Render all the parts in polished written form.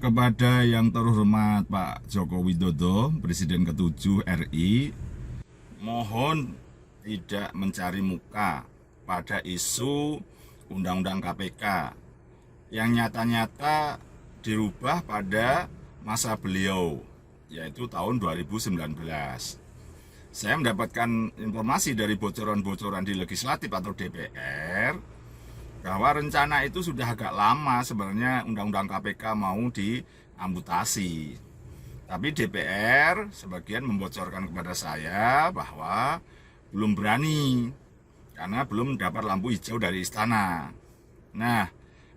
Kepada yang terhormat Pak Joko Widodo, Presiden ke-7 RI, mohon tidak mencari muka pada isu Undang-Undang KPK yang nyata-nyata dirubah pada masa beliau, yaitu tahun 2019. Saya mendapatkan informasi dari bocoran-bocoran di legislatif atau DPR bahwa rencana itu sudah agak lama sebenarnya Undang-Undang KPK mau diamputasi. Tapi DPR sebagian membocorkan kepada saya bahwa belum berani karena belum dapat lampu hijau dari istana. Nah,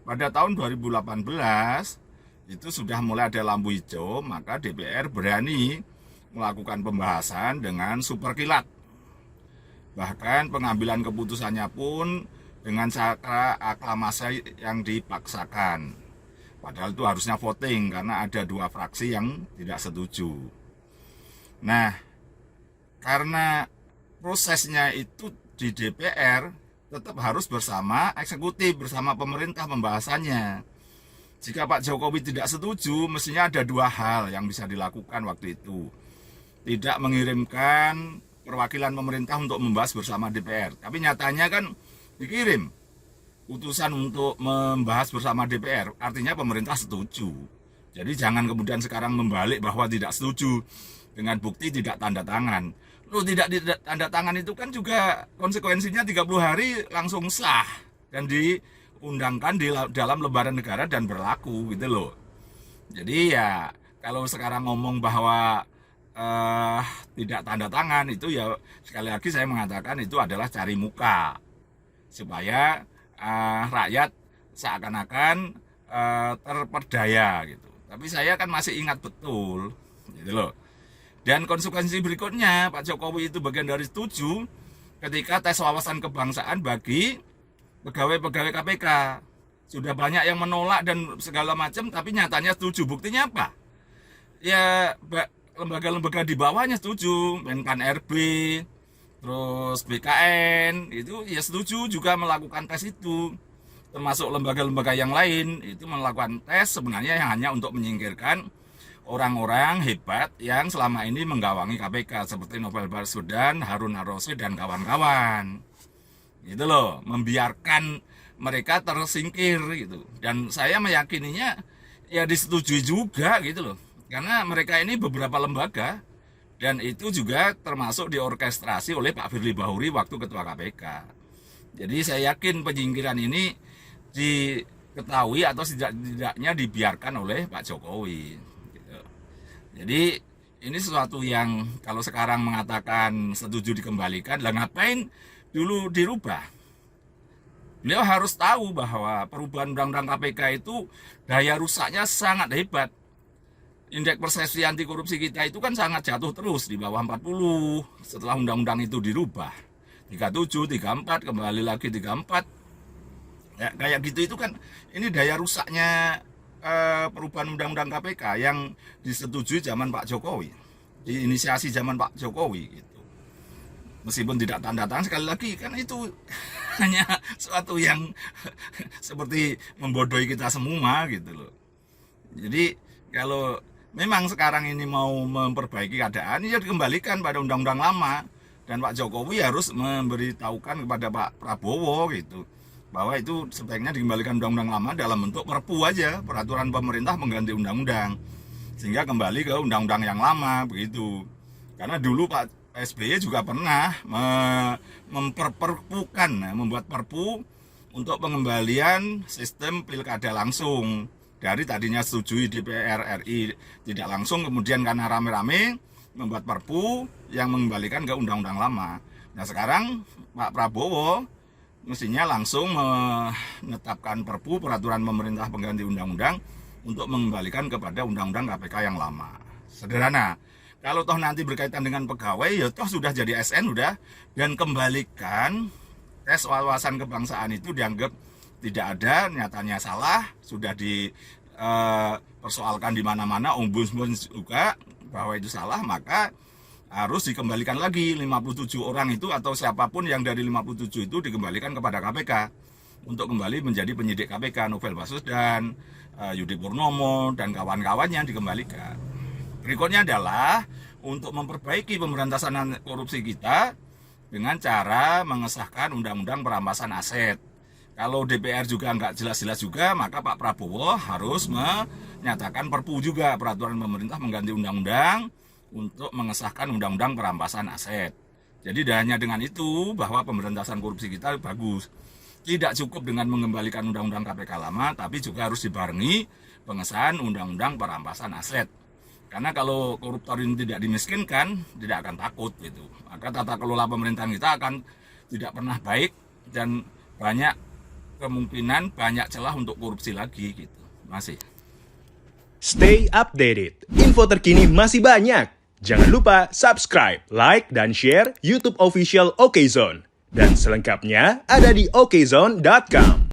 pada tahun 2018 itu sudah mulai ada lampu hijau, maka DPR berani melakukan pembahasan dengan super kilat. Bahkan pengambilan keputusannya pun dengan cara aklamasi yang dipaksakan. Padahal itu harusnya voting karena ada 2 fraksi yang tidak setuju. Nah, karena prosesnya itu di DPR tetap harus bersama eksekutif, bersama pemerintah pembahasannya. Jika Pak Jokowi tidak setuju, mestinya ada 2 hal yang bisa dilakukan waktu itu. Tidak mengirimkan perwakilan pemerintah untuk membahas bersama DPR. Tapi nyatanya kan dikirim putusan untuk membahas bersama DPR, artinya pemerintah setuju. Jadi jangan kemudian sekarang membalik bahwa tidak setuju dengan bukti tidak tanda tangan. Loh, tidak tanda tangan itu kan juga konsekuensinya 30 hari langsung sah dan diundangkan di dalam lembaran negara dan berlaku gitu loh. Jadi ya kalau sekarang ngomong bahwa tidak tanda tangan itu ya sekali lagi saya mengatakan itu adalah cari muka supaya rakyat seakan-akan terperdaya gitu. Tapi saya kan masih ingat betul gitu loh. Dan konsekuensi berikutnya Pak Jokowi itu bagian dari setuju ketika tes wawasan kebangsaan bagi pegawai-pegawai KPK. Sudah banyak yang menolak dan segala macam, tapi nyatanya setuju. Buktinya apa? Ya lembaga-lembaga di bawahnya setuju, Menpan RB, terus BKN itu ya setuju juga melakukan tes itu, termasuk lembaga-lembaga yang lain itu melakukan tes sebenarnya yang hanya untuk menyingkirkan orang-orang hebat yang selama ini menggawangi KPK seperti Novel Baswedan, Harun Ar-Rasyid dan kawan-kawan. Gitu loh, membiarkan mereka tersingkir gitu. Dan saya meyakininya ya disetujui juga gitu loh. Karena mereka ini beberapa lembaga dan itu juga termasuk diorkestrasi oleh Pak Firly Bahuri waktu Ketua KPK. Jadi saya yakin penyingkiran ini diketahui atau tidaknya dibiarkan oleh Pak Jokowi. Gitu. Jadi ini sesuatu yang kalau sekarang mengatakan setuju dikembalikan, lah ngapain dulu dirubah? Beliau harus tahu bahwa perubahan Undang-Undang KPK itu daya rusaknya sangat hebat. Indeks persepsi anti korupsi kita itu kan sangat jatuh terus di bawah 40 setelah undang-undang itu dirubah. 37, 34, kembali lagi 34. Ya, kayak gitu itu kan ini daya rusaknya perubahan undang-undang KPK yang disetujui zaman Pak Jokowi. Diinisiasi zaman Pak Jokowi gitu. Meskipun tidak tanda tangan, sekali lagi kan itu hanya suatu yang seperti membodohi kita semua gitu loh. Jadi kalau memang sekarang ini mau memperbaiki keadaan, ya dikembalikan pada undang-undang lama. Dan Pak Jokowi harus memberitahukan kepada Pak Prabowo gitu, bahwa itu sebaiknya dikembalikan undang-undang lama dalam bentuk perpu aja, peraturan pemerintah mengganti undang-undang. Sehingga kembali ke undang-undang yang lama begitu. Karena dulu Pak SBY juga pernah memperpukan, membuat perpu untuk pengembalian sistem pilkada langsung. Dari tadinya setujui DPR RI tidak langsung, kemudian karena rame-rame membuat perpu yang mengembalikan ke undang-undang lama. Nah sekarang Pak Prabowo mestinya langsung menetapkan perpu peraturan pemerintah pengganti undang-undang untuk mengembalikan kepada undang-undang KPK yang lama. Sederhana. Kalau toh nanti berkaitan dengan pegawai, ya toh sudah jadi ASN udah, dan kembalikan tes wawasan kebangsaan itu dianggap tidak ada, nyatanya salah, sudah dipersoalkan di mana-mana, ombudsman juga bahwa itu salah, maka harus dikembalikan lagi 57 orang itu atau siapapun yang dari 57 itu dikembalikan kepada KPK untuk kembali menjadi penyidik KPK, Novel Baswedan, Yudi Purnomo dan kawan-kawannya dikembalikan. Berikutnya adalah untuk memperbaiki pemberantasan korupsi kita dengan cara mengesahkan undang-undang perampasan aset. Kalau DPR juga nggak jelas-jelas juga, maka Pak Prabowo harus menyatakan perpu juga, peraturan pemerintah mengganti undang-undang untuk mengesahkan undang-undang perampasan aset. Jadi hanya dengan itu bahwa pemberantasan korupsi kita bagus. Tidak cukup dengan mengembalikan undang-undang KPK lama, tapi juga harus dibarengi pengesahan undang-undang perampasan aset. Karena kalau koruptor ini tidak dimiskinkan, tidak akan takut gitu. Maka tata kelola pemerintahan kita akan tidak pernah baik dan banyak kemungkinan banyak celah untuk korupsi lagi gitu. Masih. Stay updated. Info terkini masih banyak. Jangan lupa subscribe, like, dan share YouTube official OKZone. Dan selengkapnya ada di okezone.com.